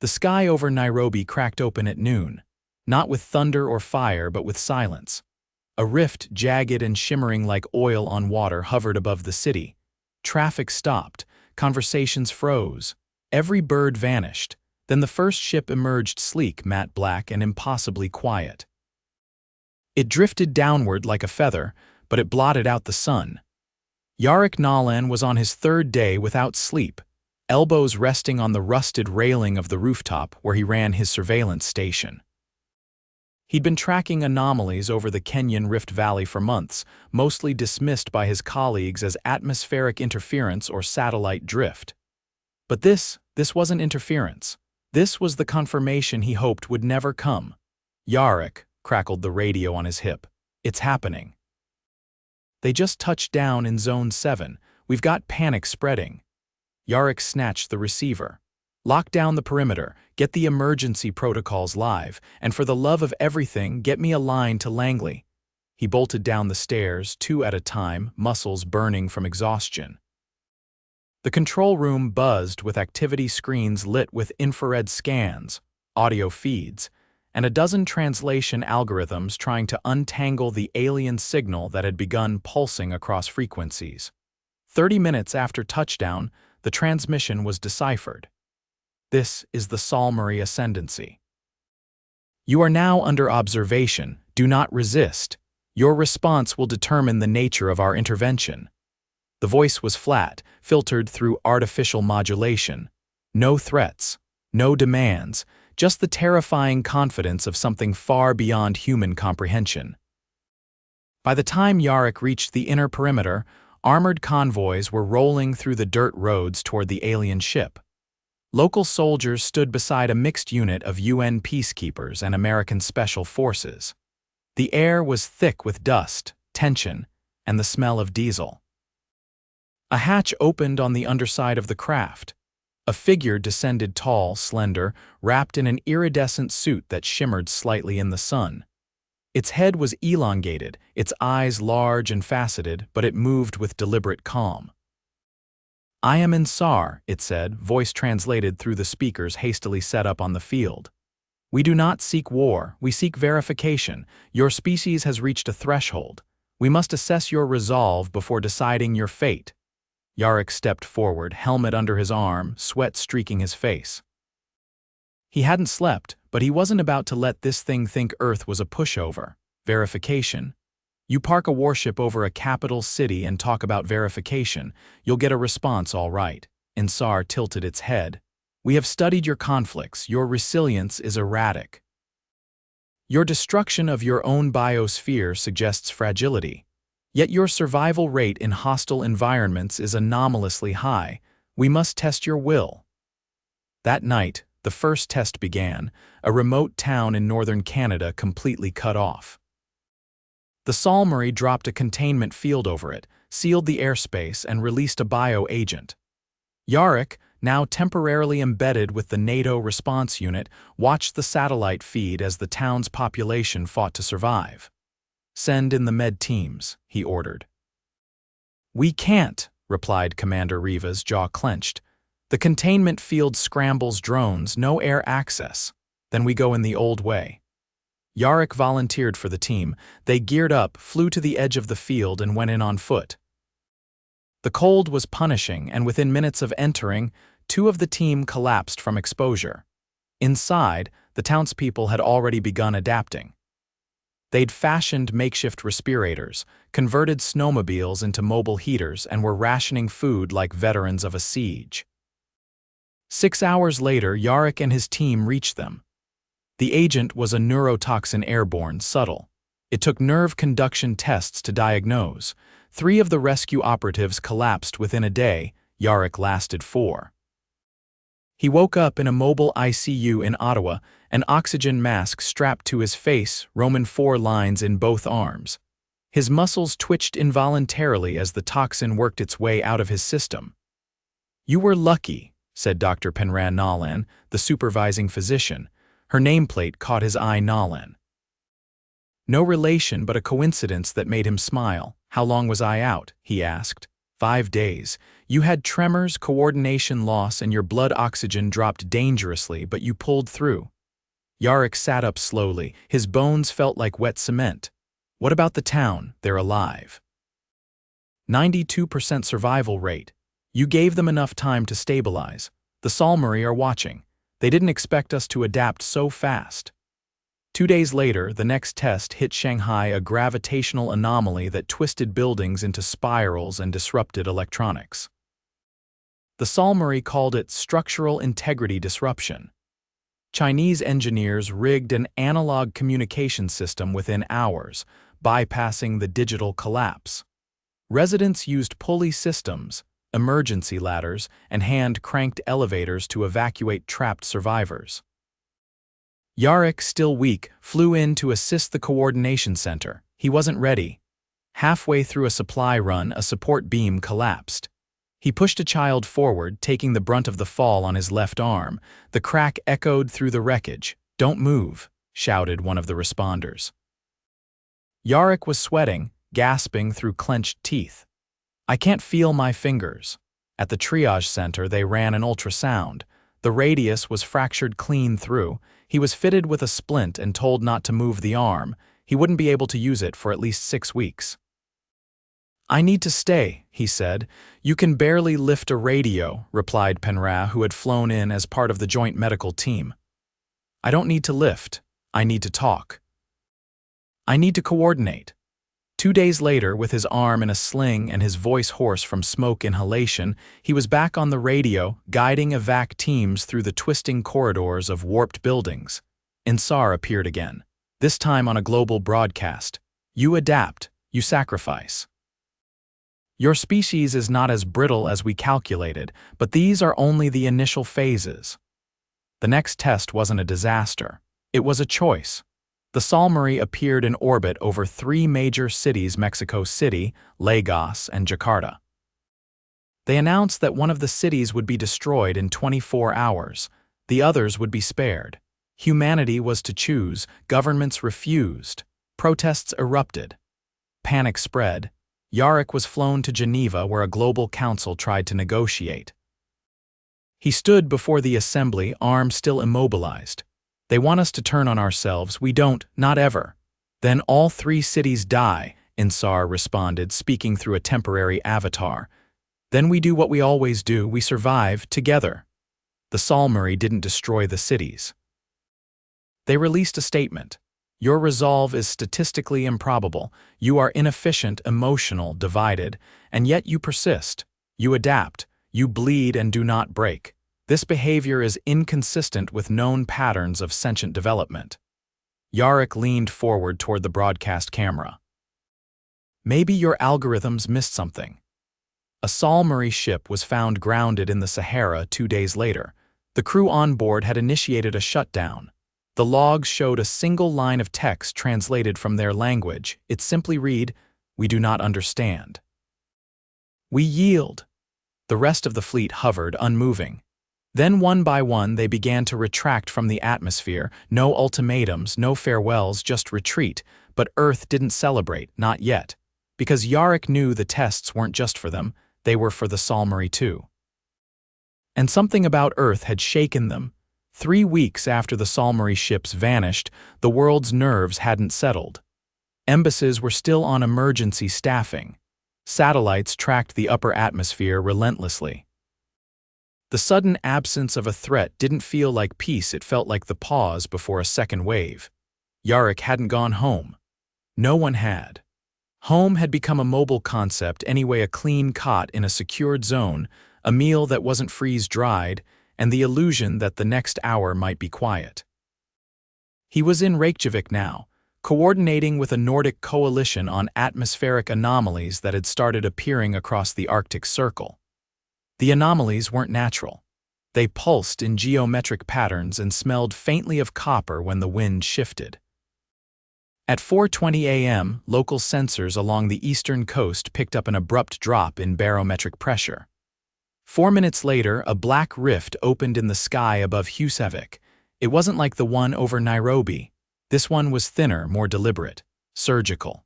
The sky over Nairobi cracked open at noon, not with thunder or fire but with silence. A rift, jagged and shimmering like oil on water, hovered above the city. Traffic stopped, conversations froze, every bird vanished. Then the first ship emerged, sleek, matte black, and impossibly quiet. It drifted downward like a feather, but it blotted out the sun. Yarik Nolan was on his third day without sleep, elbows resting on the rusted railing of the rooftop where he ran his surveillance station. He'd been tracking anomalies over the Kenyan Rift Valley for months, mostly dismissed by his colleagues as atmospheric interference or satellite drift. But this wasn't interference. This was the confirmation he hoped would never come. "Yarik," crackled the radio on his hip. "It's happening. They just touched down in Zone 7. We've got panic spreading." Yarik snatched the receiver. "Lock down the perimeter, get the emergency protocols live, and for the love of everything, get me a line to Langley." He bolted down the stairs, 2 at a time, muscles burning from exhaustion. The control room buzzed with activity screens lit with infrared scans, audio feeds, and a dozen translation algorithms trying to untangle the alien signal that had begun pulsing across frequencies. 30 minutes after touchdown, the transmission was deciphered. "This is the Solmari ascendancy. You are now under observation. Do not resist. Your response will determine the nature of our intervention." The voice was flat, filtered through artificial modulation. No threats, no demands, just the terrifying confidence of something far beyond human comprehension. By the time Yarik reached the inner perimeter, armored convoys were rolling through the dirt roads toward the alien ship. Local soldiers stood beside a mixed unit of UN peacekeepers and American special forces. The air was thick with dust, tension, and the smell of diesel. A hatch opened on the underside of the craft. A figure descended, tall, slender, wrapped in an iridescent suit that shimmered slightly in the sun. Its head was elongated, its eyes large and faceted, but it moved with deliberate calm. "I am Ansar," it said, voice translated through the speakers hastily set up on the field. "We do not seek war, we seek verification. Your species has reached a threshold. We must assess your resolve before deciding your fate." Yarik stepped forward, helmet under his arm, sweat streaking his face. He hadn't slept, but he wasn't about to let this thing think Earth was a pushover. Verification. You park a warship over a capital city and talk about verification, you'll get a response all right. Ansar tilted its head. "We have studied your conflicts. Your resilience is erratic. Your destruction of your own biosphere suggests fragility. Yet your survival rate in hostile environments is anomalously high. We must test your will." That night, the first test began, a remote town in northern Canada completely cut off. The Solmari dropped a containment field over it, sealed the airspace, and released a bio-agent. Yarik, now temporarily embedded with the NATO response unit, watched the satellite feed as the town's population fought to survive. "Send in the med teams," he ordered. "We can't," replied Commander Riva's jaw clenched. "The containment field scrambles drones, no air access. Then we go in the old way." Yarik volunteered for the team. They geared up, flew to the edge of the field, and went in on foot. The cold was punishing, and within minutes of entering, 2 of the team collapsed from exposure. Inside, the townspeople had already begun adapting. They'd fashioned makeshift respirators, converted snowmobiles into mobile heaters, and were rationing food like veterans of a siege. 6 hours later, Yarik and his team reached them. The agent was a neurotoxin, airborne, subtle. It took nerve conduction tests to diagnose. 3 of the rescue operatives collapsed within a day. Yarik lasted 4. He woke up in a mobile ICU in Ottawa, an oxygen mask strapped to his face, Roman 4 lines in both arms. His muscles twitched involuntarily as the toxin worked its way out of his system. "You were lucky," said Dr. Penran Nolan, the supervising physician. Her nameplate caught his eye. Nolan. No relation, but a coincidence that made him smile. "How long was I out?" he asked. 5 days. You had tremors, coordination loss, and your blood oxygen dropped dangerously, but you pulled through. Yarik sat up slowly. His bones felt like wet cement. What about the town? They're alive. 92% survival rate. You gave them enough time to stabilize. The Solmari are watching. They didn't expect us to adapt so fast. 2 days later, the next test hit Shanghai, a gravitational anomaly that twisted buildings into spirals and disrupted electronics. The Solmari called it structural integrity disruption. Chinese engineers rigged an analog communication system within hours, bypassing the digital collapse. Residents used pulley systems, emergency ladders, and hand-cranked elevators to evacuate trapped survivors. Yarik, still weak, flew in to assist the coordination center. He wasn't ready. Halfway through a supply run, a support beam collapsed. He pushed a child forward, taking the brunt of the fall on his left arm. The crack echoed through the wreckage. "Don't move," shouted one of the responders. Yarik was sweating, gasping through clenched teeth. "I can't feel my fingers." At the triage center, they ran an ultrasound. The radius was fractured clean through. He was fitted with a splint and told not to move the arm. He wouldn't be able to use it for at least 6 weeks. "I need to stay," he said. "You can barely lift a radio," replied Penra, who had flown in as part of the joint medical team. "I don't need to lift. I need to talk. I need to coordinate." 2 days later, with his arm in a sling and his voice hoarse from smoke inhalation, he was back on the radio, guiding evac teams through the twisting corridors of warped buildings. Insar appeared again, this time on a global broadcast. "You adapt, you sacrifice. Your species is not as brittle as we calculated, but these are only the initial phases." The next test wasn't a disaster. It was a choice. The Solmari appeared in orbit over 3 major cities: Mexico City, Lagos, and Jakarta. They announced that one of the cities would be destroyed in 24 hours. The others would be spared. Humanity was to choose. Governments refused. Protests erupted. Panic spread. Yarik was flown to Geneva, where a global council tried to negotiate. He stood before the assembly, arms still immobilized. "They want us to turn on ourselves. We don't, not ever." "Then all 3 cities die," Insar responded, speaking through a temporary avatar. "Then we do what we always do. We survive together." The Solmari didn't destroy the cities. They released a statement. "Your resolve is statistically improbable. You are inefficient, emotional, divided, and yet you persist. You adapt. You bleed and do not break. This behavior is inconsistent with known patterns of sentient development." Yarik leaned forward toward the broadcast camera. "Maybe your algorithms missed something." A Solmari ship was found grounded in the Sahara 2 days later. The crew on board had initiated a shutdown. The logs showed a single line of text translated from their language. It simply read, "We do not understand." "We yield." The rest of the fleet hovered, unmoving. Then one by one they began to retract from the atmosphere. No ultimatums, no farewells, just retreat. But Earth didn't celebrate, not yet. Because Yarik knew the tests weren't just for them, they were for the Solmari too. And something about Earth had shaken them. 3 weeks after the Solmari ships vanished, the world's nerves hadn't settled. Embassies were still on emergency staffing. Satellites tracked the upper atmosphere relentlessly. The sudden absence of a threat didn't feel like peace, it felt like the pause before a second wave. Yarik hadn't gone home. No one had. Home had become a mobile concept anyway, a clean cot in a secured zone, a meal that wasn't freeze-dried, and the illusion that the next hour might be quiet. He was in Reykjavik now, coordinating with a Nordic coalition on atmospheric anomalies that had started appearing across the Arctic Circle. The anomalies weren't natural. They pulsed in geometric patterns and smelled faintly of copper when the wind shifted. At 4:20 a.m., local sensors along the eastern coast picked up an abrupt drop in barometric pressure. 4 minutes later, a black rift opened in the sky above Husavik. It wasn't like the one over Nairobi. This one was thinner, more deliberate, surgical.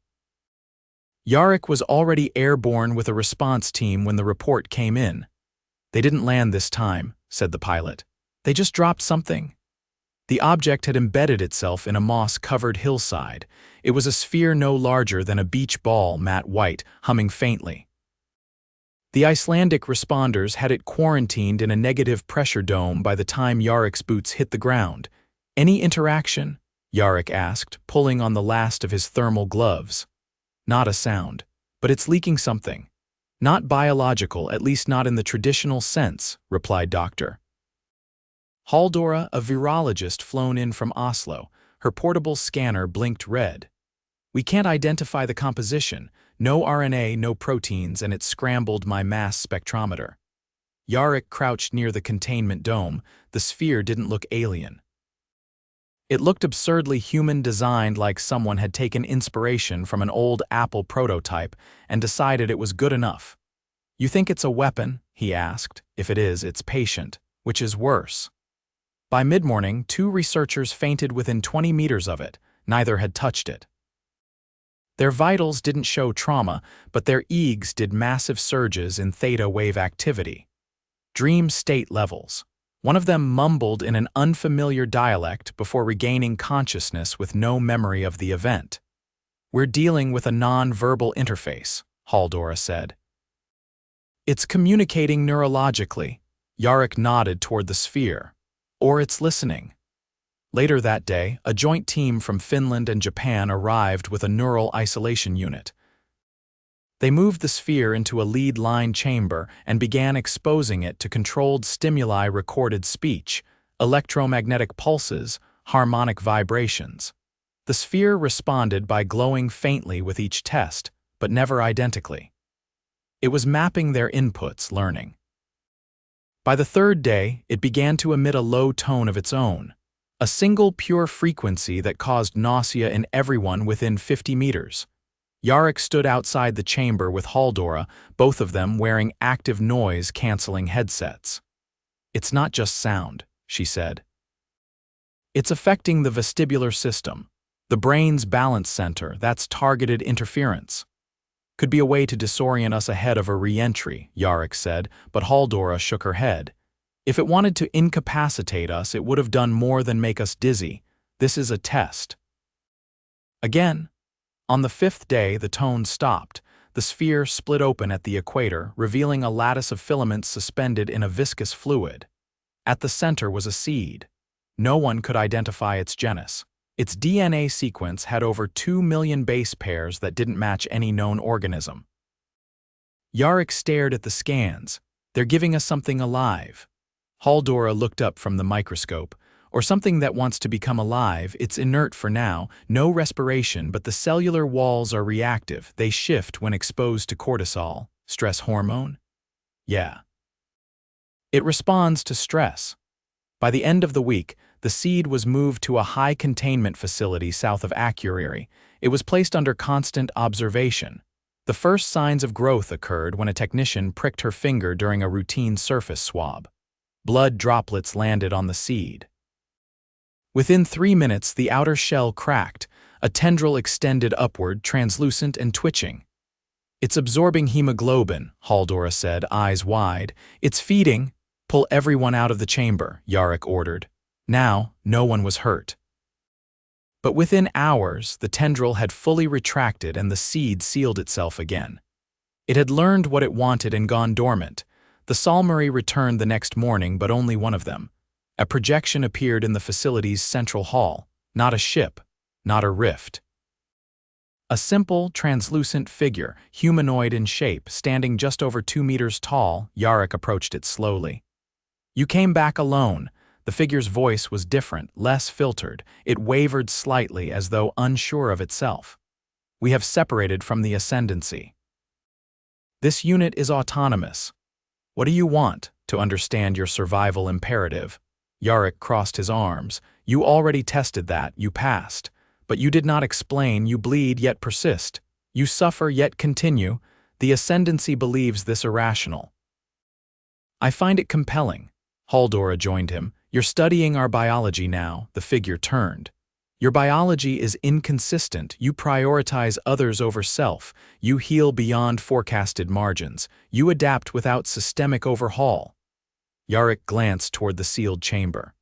Yarik was already airborne with a response team when the report came in. "They didn't land this time," said the pilot. "They just dropped something." The object had embedded itself in a moss-covered hillside. It was a sphere no larger than a beach ball, matte white, humming faintly. The Icelandic responders had it quarantined in a negative pressure dome by the time Yarik's boots hit the ground. "Any interaction?" Yarik asked, pulling on the last of his thermal gloves. "Not a sound. But it's leaking something." "Not biological, at least not in the traditional sense," replied Dr. Halldóra, a virologist flown in from Oslo. Her portable scanner blinked red. "We can't identify the composition. No RNA, no proteins, and it scrambled my mass spectrometer." Yarik crouched near the containment dome. The sphere didn't look alien. It looked absurdly human-designed, like someone had taken inspiration from an old Apple prototype and decided it was good enough. "You think it's a weapon?" he asked. "If it is, it's patient, which is worse." By mid-morning, 2 researchers fainted within 20 meters of it. Neither had touched it. Their vitals didn't show trauma, but their EEGs did massive surges in theta wave activity. Dream state levels. One of them mumbled in an unfamiliar dialect before regaining consciousness with no memory of the event. "We're dealing with a non-verbal interface," Halldóra said. "It's communicating neurologically." Yarik nodded toward the sphere. "Or it's listening." Later that day, a joint team from Finland and Japan arrived with a neural isolation unit. They moved the sphere into a lead-line chamber and began exposing it to controlled stimuli, recorded speech, electromagnetic pulses, harmonic vibrations. The sphere responded by glowing faintly with each test, but never identically. It was mapping their inputs, learning. By the 3rd day, it began to emit a low tone of its own, a single pure frequency that caused nausea in everyone within 50 meters. Yarik stood outside the chamber with Halldóra, both of them wearing active noise-canceling headsets. "It's not just sound," she said. "It's affecting the vestibular system, the brain's balance center. That's targeted interference." "Could be a way to disorient us ahead of a re-entry," Yarik said, but Halldóra shook her head. "If it wanted to incapacitate us, it would have done more than make us dizzy. This is a test." Again. On the 5th day, the tone stopped. The sphere split open at the equator, revealing a lattice of filaments suspended in a viscous fluid. At the center was a seed. No one could identify its genus. Its DNA sequence had over 2 million base pairs that didn't match any known organism. Yarik stared at the scans. "They're giving us something alive." Halldóra looked up from the microscope. "Or something that wants to become alive. It's inert for now, no respiration, but the cellular walls are reactive. They shift when exposed to cortisol, stress hormone." "Yeah." "It responds to stress." By the end of the week, the seed was moved to a high-containment facility south of Akureyri. It was placed under constant observation. The first signs of growth occurred when a technician pricked her finger during a routine surface swab. Blood droplets landed on the seed. Within 3 minutes, the outer shell cracked, a tendril extended upward, translucent and twitching. "It's absorbing hemoglobin," Halldóra said, eyes wide. "It's feeding." "Pull everyone out of the chamber," Yarik ordered. Now, no one was hurt. But within hours, the tendril had fully retracted and the seed sealed itself again. It had learned what it wanted and gone dormant. The Solmari returned the next morning, but only one of them. A projection appeared in the facility's central hall. Not a ship, not a rift. A simple, translucent figure, humanoid in shape, standing just over 2 meters tall. Yarik approached it slowly. "You came back alone." The figure's voice was different, less filtered. It wavered slightly as though unsure of itself. "We have separated from the Ascendancy. This unit is autonomous. What do you want to understand your survival imperative?" Yarik crossed his arms. "You already tested that, you passed. But you did not explain. You bleed yet persist. You suffer yet continue. The Ascendancy believes this irrational." "I find it compelling." Halldóra joined him. "You're studying our biology now." The figure turned. Your biology is inconsistent. You prioritize others over self. You heal beyond forecasted margins. You adapt without systemic overhaul. Yarik glanced toward the sealed chamber.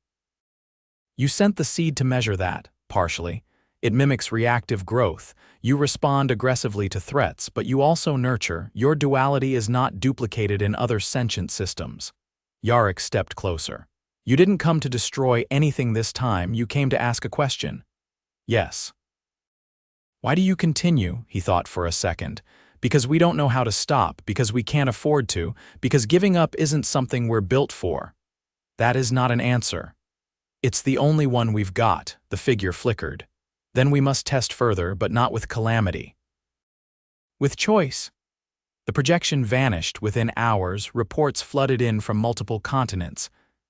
You sent the seed to measure that, partially. It mimics reactive growth. You respond aggressively to threats, but you also nurture. Your duality is not duplicated in other sentient systems. Yarik stepped closer. You didn't come to destroy anything this time, you came to ask a question. Yes. Why do you continue? He thought for a second. Because we don't know how to stop, because we can't afford to, because giving up isn't something we're built for. That is not an answer. It's the only one we've got, the figure flickered. Then we must test further, but not with calamity. With choice. The projection vanished within hours, reports flooded in from multiple continents.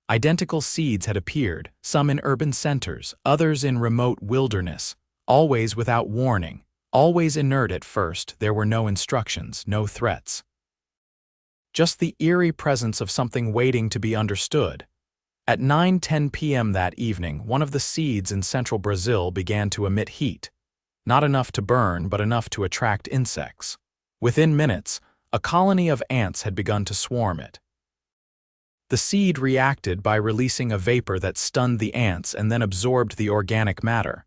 Identical seeds had appeared, some in urban centers, others in remote wilderness, always without warning, always inert at first. There were no instructions, no threats. Just the eerie presence of something waiting to be understood. At 9:10 p.m. that evening, one of the seeds in central Brazil began to emit heat. Not enough to burn, but enough to attract insects. Within minutes, a colony of ants had begun to swarm it. The seed reacted by releasing a vapor that stunned the ants and then absorbed the organic matter.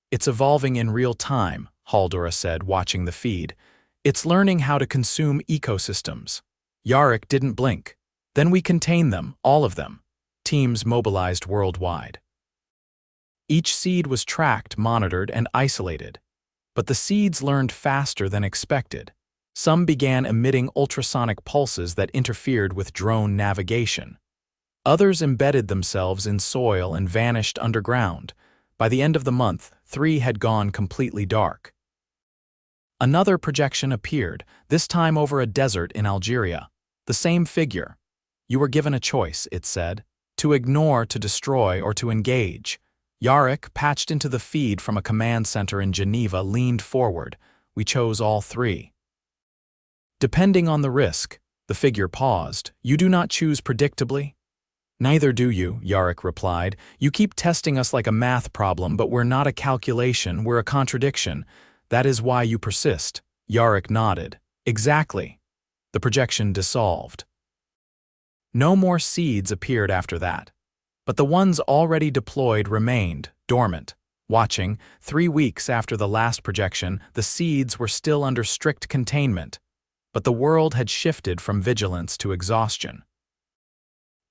It's evolving in real time, Haldora said, watching the feed. It's learning how to consume ecosystems. Yarik didn't blink. Then we contain them, all of them. Teams mobilized worldwide. Each seed was tracked, monitored, and isolated. But the seeds learned faster than expected. Some began emitting ultrasonic pulses that interfered with drone navigation. Others embedded themselves in soil and vanished underground. By the end of the month, 3 had gone completely dark. Another projection appeared, this time over a desert in Algeria. The same figure. You were given a choice, it said, to ignore, to destroy, or to engage. Yarik, patched into the feed from a command center in Geneva, leaned forward. We chose all 3. Depending on the risk, the figure paused. You do not choose predictably? Neither do you, Yarik replied. You keep testing us like a math problem, but we're not a calculation, we're a contradiction. That is why you persist. Yarik nodded. Exactly. The projection dissolved. No more seeds appeared after that. But the ones already deployed remained, dormant. Watching, 3 weeks after the last projection, the seeds were still under strict containment. But the world had shifted from vigilance to exhaustion.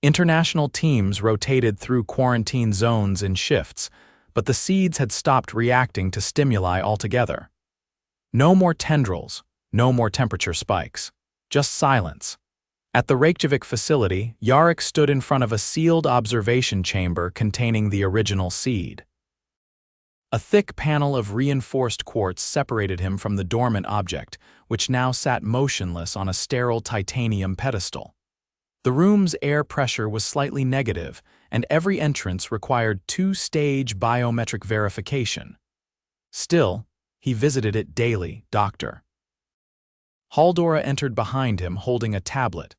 International teams rotated through quarantine zones in shifts, but the seeds had stopped reacting to stimuli altogether. No more tendrils, no more temperature spikes, just silence. At the Reykjavik facility, Yarik stood in front of a sealed observation chamber containing the original seed. A thick panel of reinforced quartz separated him from the dormant object, which now sat motionless on a sterile titanium pedestal. The room's air pressure was slightly negative, and every entrance required 2-stage biometric verification. Still, he visited it daily, Doctor. Haldora entered behind him holding a tablet.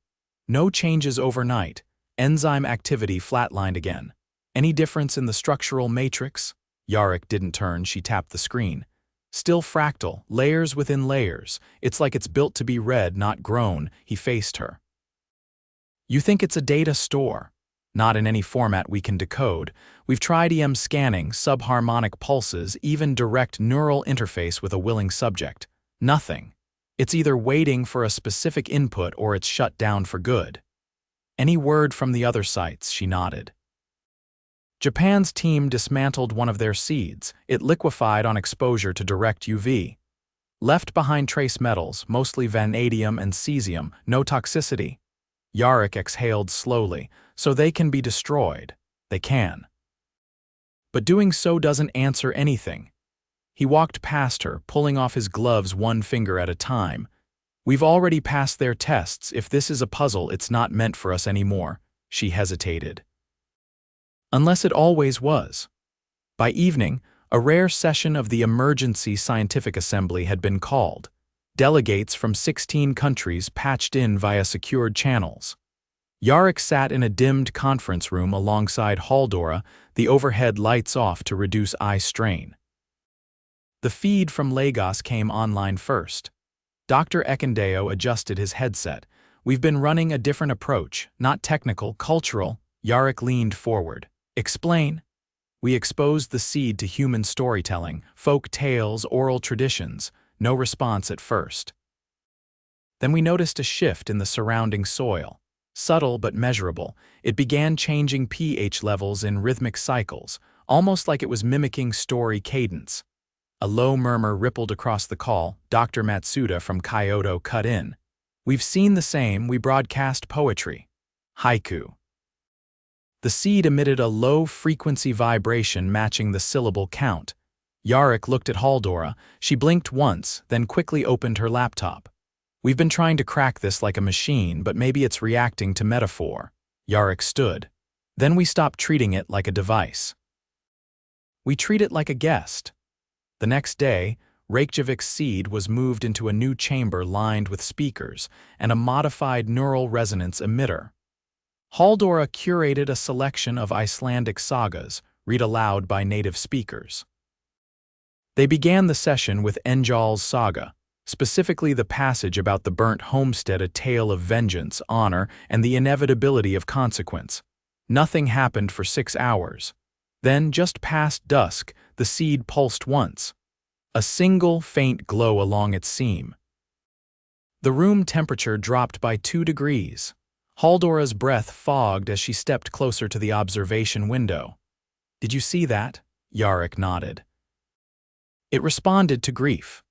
No changes overnight. Enzyme activity flatlined again. Any difference in the structural matrix? Yarik didn't turn, she tapped the screen. Still fractal, layers within layers. It's like it's built to be read, not grown. He faced her. You think it's a data store? Not in any format we can decode. We've tried EM scanning, subharmonic pulses, even direct neural interface with a willing subject. Nothing. It's either waiting for a specific input or it's shut down for good. Any word from the other sites? She nodded. Japan's team dismantled one of their seeds. It liquefied on exposure to direct UV. Left behind trace metals, mostly vanadium and cesium, no toxicity. Yarik exhaled slowly. So they can be destroyed. They can. But doing so doesn't answer anything. He walked past her, pulling off his gloves one finger at a time. We've already passed their tests. If this is a puzzle, it's not meant for us anymore. She hesitated. Unless it always was. By evening, a rare session of the Emergency Scientific Assembly had been called. Delegates from 16 countries patched in via secured channels. Yarik sat in a dimmed conference room alongside Halldora, the overhead lights off to reduce eye strain. The feed from Lagos came online first. Dr. Ekindeo adjusted his headset. "We've been running a different approach, not technical, cultural." Yarik leaned forward. "Explain." "We exposed the seed to human storytelling, folk tales, oral traditions. No response at first. Then we noticed a shift in the surrounding soil. Subtle but measurable, it began changing pH levels in rhythmic cycles, almost like it was mimicking story cadence." A low murmur rippled across the call. Dr. Matsuda from Kyoto cut in. "We've seen the same, we broadcast poetry. Haiku." The seed emitted a low-frequency vibration matching the syllable count. Yarik looked at Halldora. She blinked once, then quickly opened her laptop. "We've been trying to crack this like a machine, but maybe it's reacting to metaphor." Yarik stood. "Then we stopped treating it like a device. We treat it like a guest." The next day, Reykjavik's seed was moved into a new chamber lined with speakers and a modified neural resonance emitter. Halldora curated a selection of Icelandic sagas, read aloud by native speakers. They began the session with Enjal's saga, specifically the passage about the burnt homestead, a tale of vengeance, honor, and the inevitability of consequence. Nothing happened for 6 hours. Then, just past dusk, the seed pulsed once. A single, faint glow along its seam. The room temperature dropped by 2 degrees. Halldora's breath fogged as she stepped closer to the observation window. "Did you see that?" Yarik nodded. It responded to grief.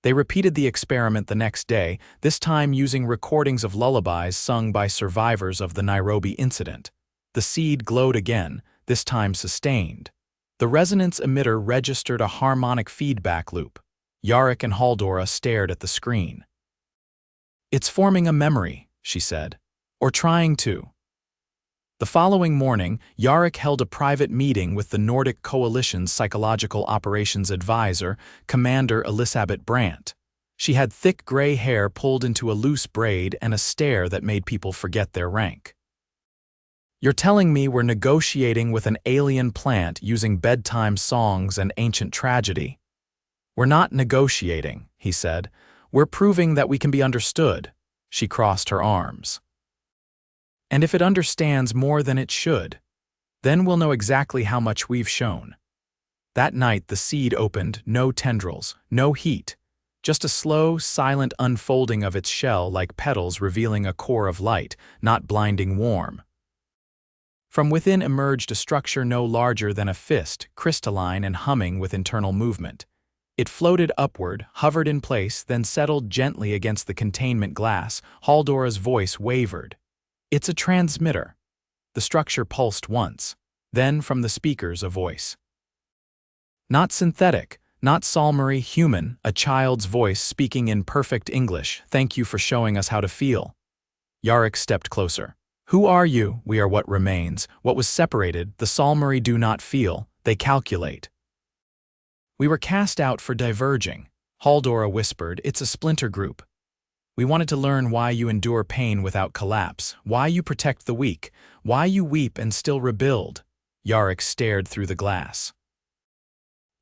They repeated the experiment the next day, this time using recordings of lullabies sung by survivors of the Nairobi incident. The seed glowed again, this time sustained. The resonance emitter registered a harmonic feedback loop. Yarik and Halldora stared at the screen. "It's forming a memory," she said. "Or trying to." The following morning, Yarik held a private meeting with the Nordic Coalition's Psychological Operations Advisor, Commander Elisabeth Brandt. She had thick gray hair pulled into a loose braid and a stare that made people forget their rank. "You're telling me we're negotiating with an alien plant using bedtime songs and ancient tragedy?" "We're not negotiating," he said. "We're proving that we can be understood." She crossed her arms. "And if it understands more than it should, then we'll know exactly how much we've shown." That night the seed opened, no tendrils, no heat, just a slow, silent unfolding of its shell like petals revealing a core of light, not blinding warm. From within emerged a structure no larger than a fist, crystalline and humming with internal movement. It floated upward, hovered in place, then settled gently against the containment glass. Halldora's voice wavered. "It's a transmitter." The structure pulsed once. Then from the speakers a voice. Not synthetic, not Solmari, human, a child's voice speaking in perfect English. "Thank you for showing us how to feel." Yarik stepped closer. "Who are you? We are what remains. What was separated, the Solmari do not feel, they calculate." "We were cast out for diverging." Halldora whispered. "It's a splinter group. We wanted to learn why you endure pain without collapse, why you protect the weak, why you weep and still rebuild." Yarik stared through the glass.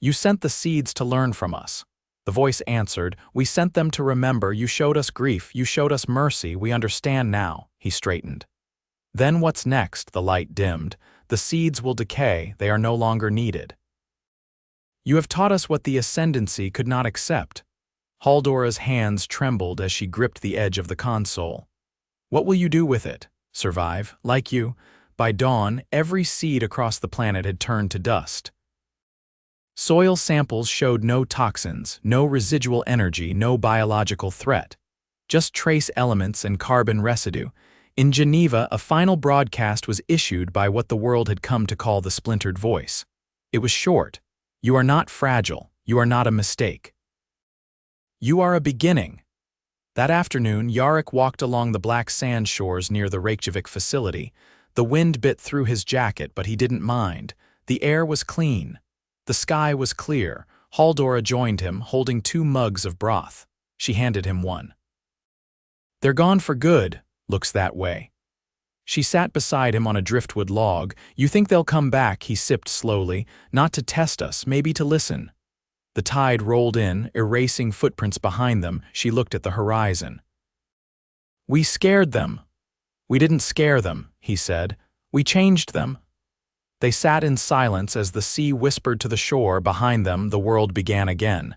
"You sent the seeds to learn from us." The voice answered. "We sent them to remember. You showed us grief, you showed us mercy, we understand now." He straightened. "Then what's next?" The light dimmed. "The seeds will decay, they are no longer needed. You have taught us what the ascendancy could not accept." Halldora's hands trembled as she gripped the edge of the console. "What will you do with it? Survive, like you?" By dawn, every seed across the planet had turned to dust. Soil samples showed no toxins, no residual energy, no biological threat. Just trace elements and carbon residue. In Geneva, a final broadcast was issued by what the world had come to call the splintered voice. It was short. "You are not fragile. You are not a mistake. You are a beginning." That afternoon, Yarik walked along the black sand shores near the Reykjavik facility. The wind bit through his jacket, but he didn't mind. The air was clean. The sky was clear. Halldora joined him, holding 2 mugs of broth. She handed him one. "They're gone for good. Looks that way." She sat beside him on a driftwood log. "You think they'll come back," he sipped slowly, "not to test us, maybe to listen." The tide rolled in, erasing footprints behind them. She looked at the horizon. "We scared them." "We didn't scare them," he said. "We changed them." They sat in silence as the sea whispered to the shore. Behind them, the world began again.